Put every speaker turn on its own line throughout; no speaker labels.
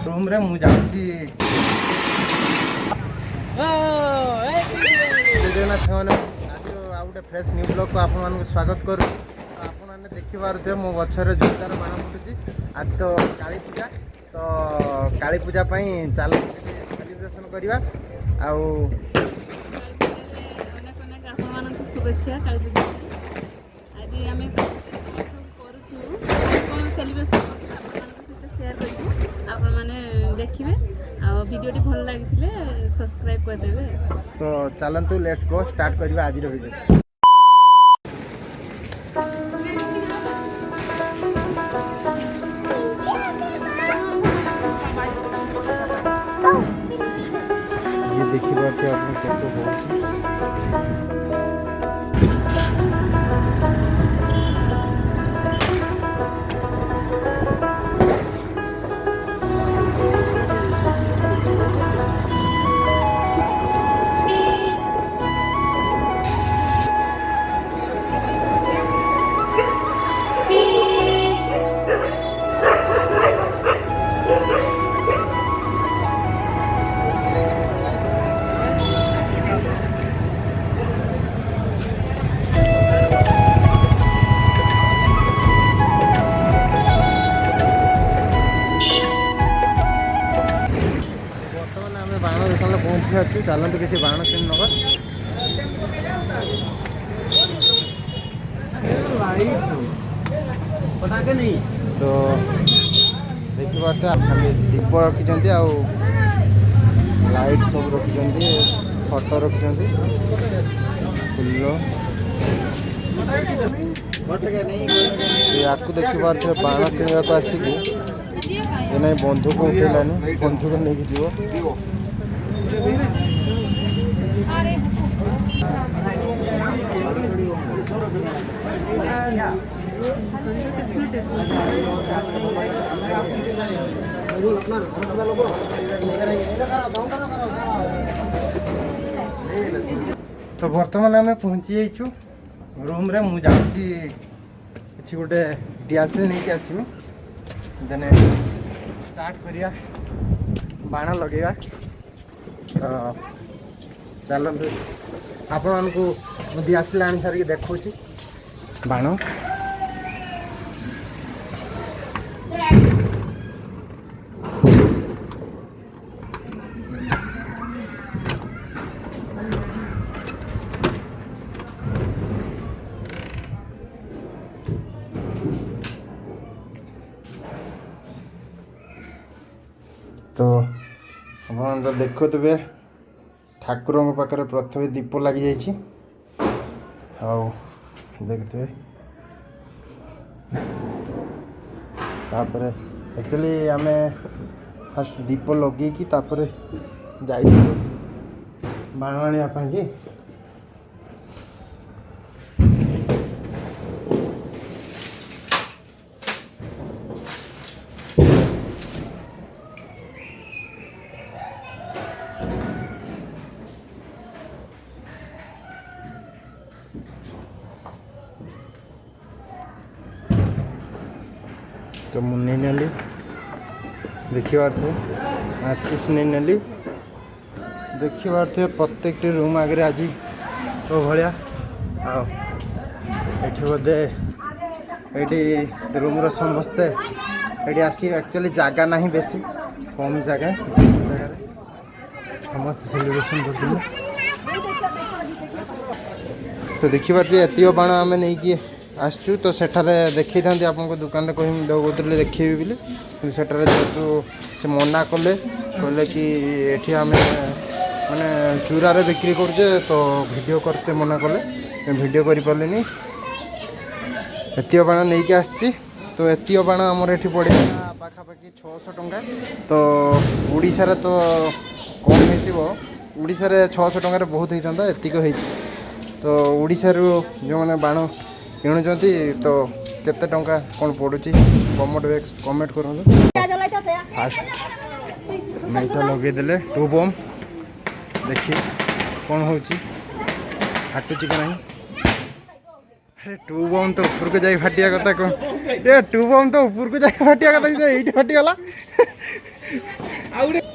Room रे मु जाऊँगी जगन्नाथ आज गोटे फ्रेश न्यू ब्लॉग को आपको स्वागत करूँ। आपने देखिपे मो गचर जोरदार बाण फुटुची। आज तो काली पूजा, तो काली पूजा चल सेलिब्रेशन करवा आउ
शुभेच्छा काली पूजा। आज आम सेलिब्रेशन सेयार करके आपण मैंने देखिए वीडियोटी भल लगी सब्सक्राइब करदेवे।
तो चलतु लेट्स गो स्टार्ट करवा आज वीडियो। ये देखिए आपको केतो होची। बाण दुकान पहुँची अच्छु चलते किसी बाण किन नवा। तो देखिए खाली दीप रखिंट लाइट सब रखिंट फोटो रखिंट फुल या देखिए बाण किणवा आसिक नहीं बंधुक उठेलानी बंधुक नहीं जीव तो बर्तमान आम पहुँची जाइचु रूम रे मु जाऊँगी कि गोटे दियासिल नहीं कि आसमी देने स्टार्ट करिया बाण लगेगा। तो चलते आपण को दियासिल आनी सारिक देखा बाण। तो आप तो देखुवे ठाकुर पाखे प्रथम दीप लग जाइए देखते एक्चुअली आम फास्ट दीप लगे कि जा बाण आने तो मुझे नहीं नेली देखिए माचिस नहीं नेली देखिए प्रत्येक रूम आगे आज तो भाया बोधे ये रूम समस्ते ये आसी एक्चुअली जगह ना बेसी कम जगह समस्त सेलिब्रेशन कर। तो देखिए एत बाण आम नहीं आसचु तो सेठारे देखी था आपको दुकान कह कहते देखी बोली सेठारे जेहेतु से मना कले कहले कि एठी आम माने चूरारे बिक्री करजे तो वीडियो करते मना कले वीडियो करि पारलिनी। एतियो बाण नहीं कि आसची तो एतियो बाण आमर एठी पड़े पाखापाखि 600 टंका। तो ओडिशा रे तो कम हेतिबो ओडिशा रे 600 टंका रे बहुत होइतंदा एतिक होइछि। तो ओडिशा रो जो माने बाण किणुचंती तो केते टंका कौन पड़ुची कमेंट करूँ। फास्ट मेटा लगेदेले 2 बम देखिए कौन हो हाटुची कि नहीं अरे टू बम तो ऊपर को जाई फाटिया कथा कौन ए टू बम तो ऊपर को जाई फाटिया कथा जे एइठी फाटी गला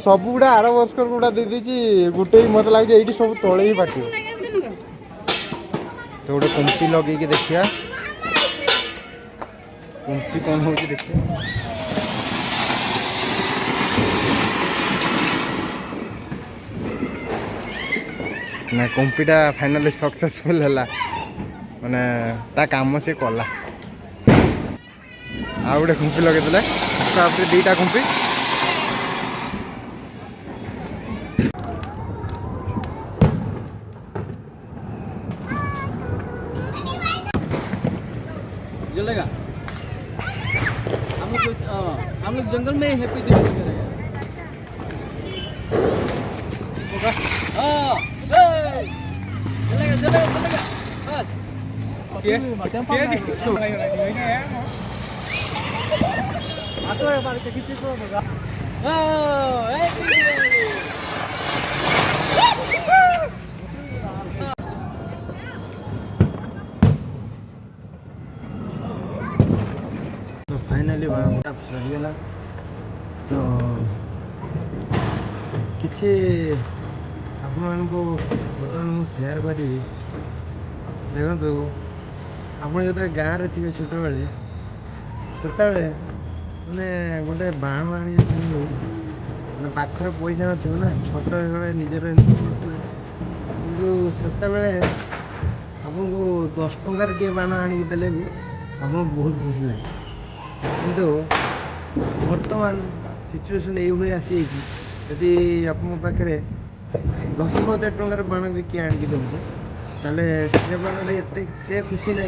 सब गुड़ा आर वर्ष गुड़ा दे दीची गुटे मत लागे एइठी सब तळे ही फाटी तो गोटे कुंपी लगे देखिया कुंपी कौन हो देखिए ना कुंपीटा फाइनाली सक्सेसफुल है माने ता काम से कला आ गोटे कुंपी लगे दीटा कुंपी
जलेगा हम लोग जंगल में हैप्पी दिवाली करेंगे जलेगा जलेगा जलेगा
तो फाइनाली बारंटा सरीगला तो किसी आपण को बर्तमान सेयार करी देखो तो आप जो गाँव थे छोट बेले से मैंने गोटे बाण आनी पाखर पैसा ना ना छोट निजर कि आपको 10 टंकार किए बाण आनिक देले भी आपको बहुत खुशी लगे किंतु वर्तमान सिचुएसन ये आसी यदि आप पाखे 10,000 टंकार बाण भी किए आनिक दौचे ताले से बाण एत से खुशी ना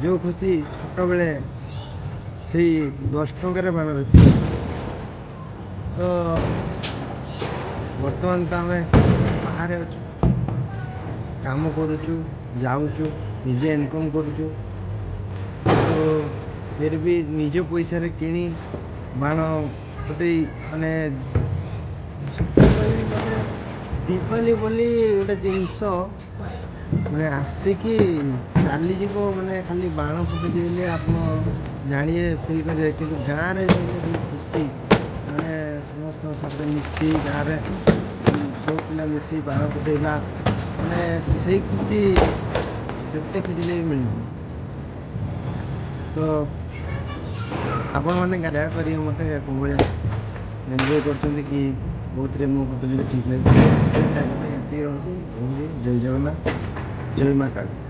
जो खुशी छोट बेले से 10 टंकार बाण रखी तो वर्तमान तो आम बाहर अच्छु काम करुचु जाऊचु निजे इनकम करुचु तो फिर भी निज पैसा रे किणी बाण गोटे माने दीपावली बोली गोटे जिनस मैंने आसिकी चलीज मैंने खाली बाण फुटे आप जानिए फिल करेंगे कि गाँव में जो खुशी मैंने समस्त साथ मिसी गाँव सब पिला मिसी बाण फुटेगा मैंने से खुशी जिते खुशी मिल तो आपण मैंने दया कर मत एंजय कर बहुत मो ठीक लगे जय जगन्नाथ जय माँ काली।